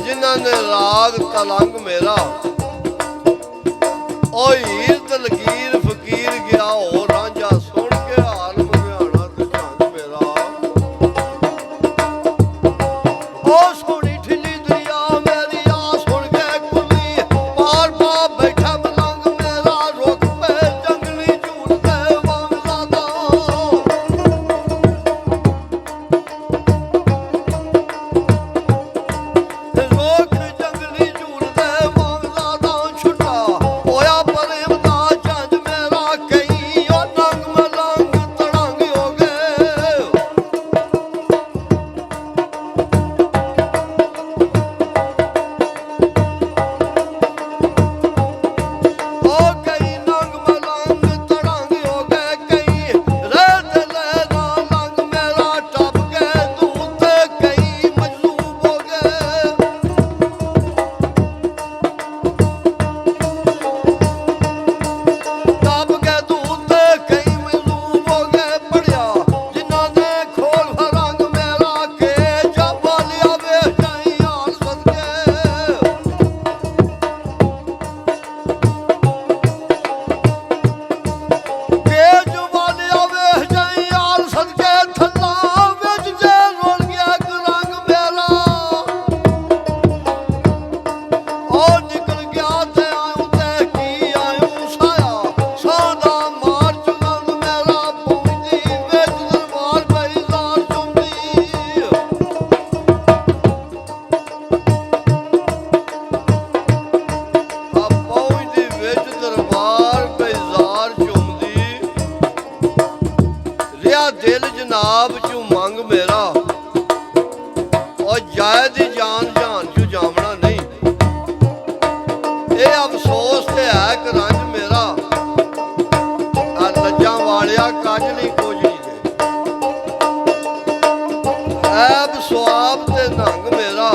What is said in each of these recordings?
जिन्हां ने राग तलंग मेरा ओ हीर दलगीर फकीर गया हो रांझा सुन के हाल मगियाना ते झंग मेरा ओ सोनी ठिली दरिया मेरी आ सुन के कुली पार पा बैठा मलंग मेरा रुक पे जंगली झूलते वांगदा दिल जनाब चू मंग मेरा और जाए दी जान जान चू जामना नहीं ये अफसोस ते है करंज मेरा लज्जा वालिया कज नहीं कुछ नहीं ऐब सुआब ते नंग मेरा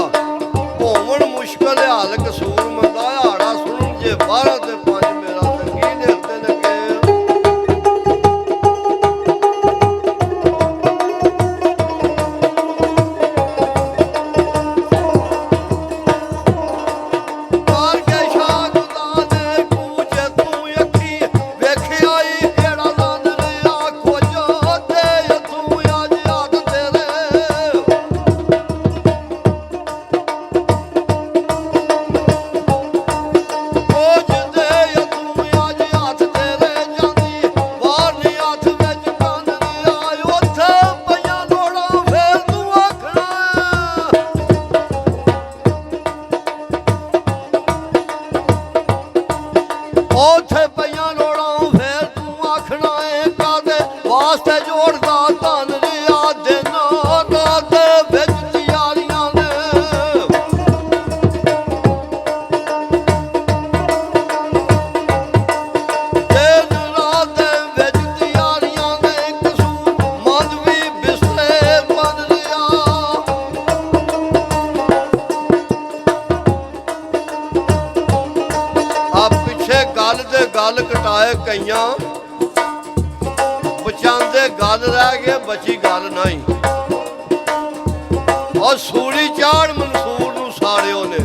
होवन मुश्किल हाल कसूर मंदा हाड़ा सुन जे 12 ते 5 मेरा तंगी देखते ने के ਵਾਸਤੇ ਜੋੜਦਾ ਧਨ ਰਿਆ ਦਿਨ ਰਾਤ ਵਿੱਚ ਤਿਆਰੀਆਂ ਨੇ ਦਿਨ ਰਾਤ ਵਿੱਚ ਤਿਆਰੀਆਂ ਨੇ ਕਸੂਰ ਮੰਦ ਵੀ ਬਿਸਰੇ ਬਣ ਰਿਆ ਆ ਪਿੱਛੇ ਗੱਲ ਤੇ ਗੱਲ ਕਟਾਏ ਕਈਆਂ ਬਚਾਉਂਦੇ ਗੱਲ ਰਹਿ ਗਏ ਬਚੀ ਗੱਲ ਨਹੀਂ ਔਰ ਸੂਲੀ ਚਾੜ ਮਨਸੂਰ ਨੂੰ ਸਾੜਿਓ ਨੇ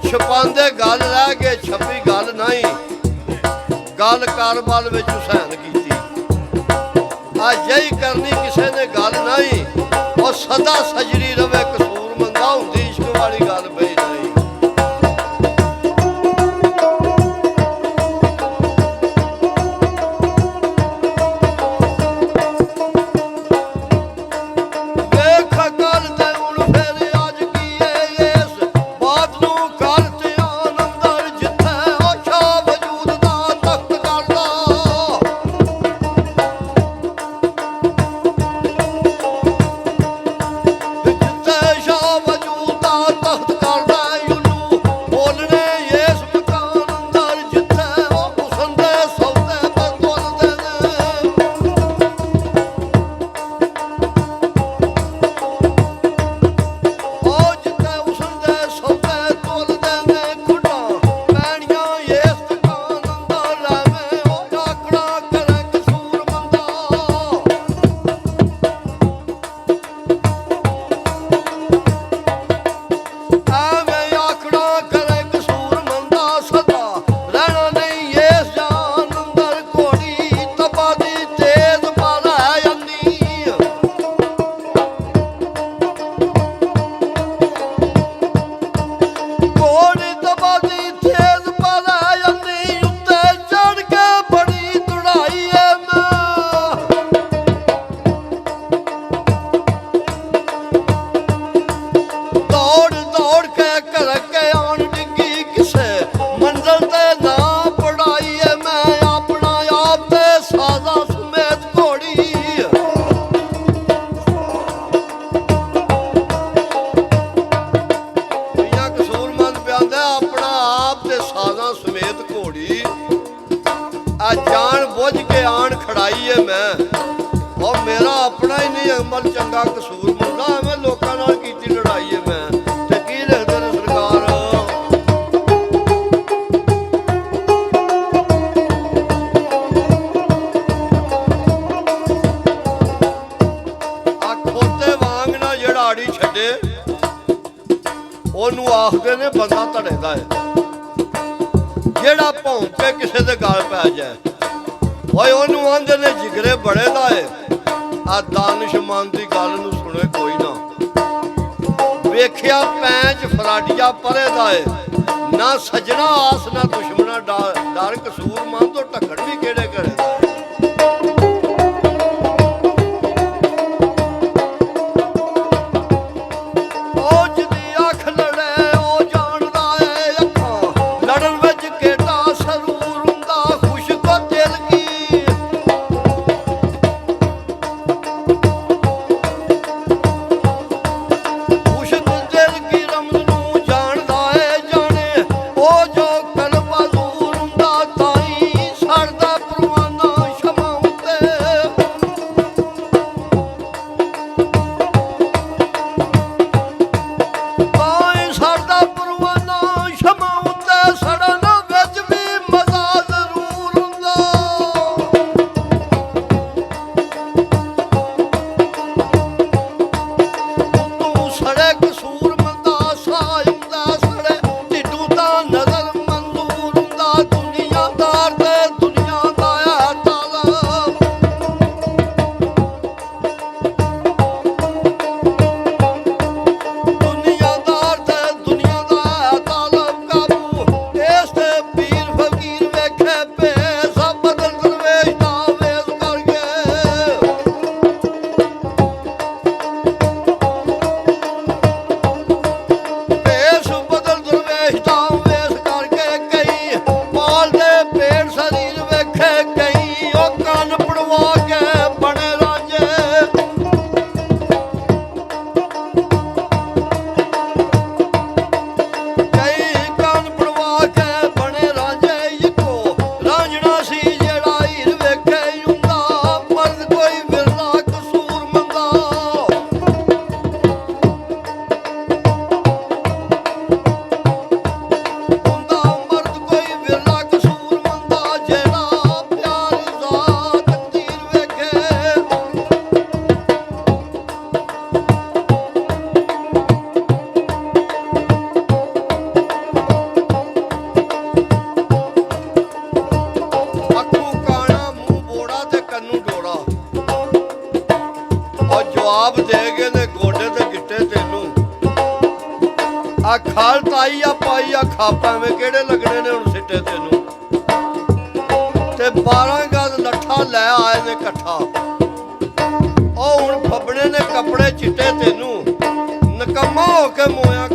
ਛਪਾਉਂਦੇ ਗੱਲ ਰਹਿ ਗਏ ਛਪੀ ਗੱਲ ਨਹੀਂ ਗੱਲ ਕਾਰਬਾਲ ਵਿੱਚ ਹੁਸੈਨ ਕੀਤੀ ਆ ਜਈ ਕਰਨੀ ਕਿਸੇ ਨੇ ਗੱਲ ਨਹੀਂ ਔਰ ਸਦਾ ਸਜਰੀ ਰਵੇ ਕਸੂਰ ਮੰਦਾ ਹੁੰਦੀ ਇਸ਼ਕ ਵਾਲੀ ਗੱਲ ਬਈ ਨਹੀਂ ਜਾਣ ਬੁੱਝ ਕੇ ਆਣ ਖੜਾਈ ਏ ਮੈਂ ਉਹ ਮੇਰਾ ਆਪਣਾ ਹੀ ਨਹੀਂ ਅਮਲ ਚੰਗਾ ਕਸੂਰ ਮੁੰਡਾ ਐਵੇਂ ਲੋਕਾਂ ਨਾਲ ਕੀਤੀ ਲੜਾਈ ਏ ਮੈਂ ਤੇ ਕੀ ਲਿਖਦੇ ਨੇ ਸਰਕਾਰ ਆ ਖੋਤੇ ਵਾਂਗ ਨਾ ਜਿਹੜਾ ਆੜੀ ਛੱਡੇ ਉਹਨੂੰ ਆਖਦੇ ਨੇ ਬੰਦਾ ਧੜੇਦਾ ਹੈ ਜਿਹੜਾ ਭੌਂਕ ਕੇ ਕਿਸੇ ਦੇ ਗਲ ਪੈ ਜਾਏ ਓਏ ਉਹਨੂੰ ਆਂਦੇ ਨੇ ਜਿਗਰੇ ਬੜੇ ਦਾ ਏ ਆ ਦਾਨਿਸ਼ਮੰਦ ਦੀ ਗੱਲ ਨੂੰ ਸੁਣੇ ਕੋਈ ਨਾ ਵੇਖਿਆ ਪੈਂਚ ਫਰਾਡੀਆ ਪਰੇ ਦਾ ਏ ਨਾ ਸਜਣਾ ਆਸ ਨਾ ਦੁਸ਼ਮਣਾ ਡਰ ਕਸੂਰ ਮੰਨ ਤੋਂ ਢੱਕਣ ਵੀ ਕਿਹੜੇ ਘਰੇ ਦਾ ਪਰਵਾਨ ਖਾਪਾਂ ਵੇ ਕਿਹੜੇ ਲੱਗਣੇ ਨੇ ਹੁਣ ਸਿੱਟੇ ਤੈਨੂੰ। ਤੇ 12 ਗਜ਼ ਲੱਠਾ ਲੈ ਆਏ ਨੇ ਇਕੱਠਾ, ਉਹ ਹੁਣ ਫੱਬਣੇ ਨੇ ਕੱਪੜੇ ਚਿੱਟੇ ਤੈਨੂੰ। ਨਕੰਮਾ ਹੋ ਕੇ ਮੋਇਆ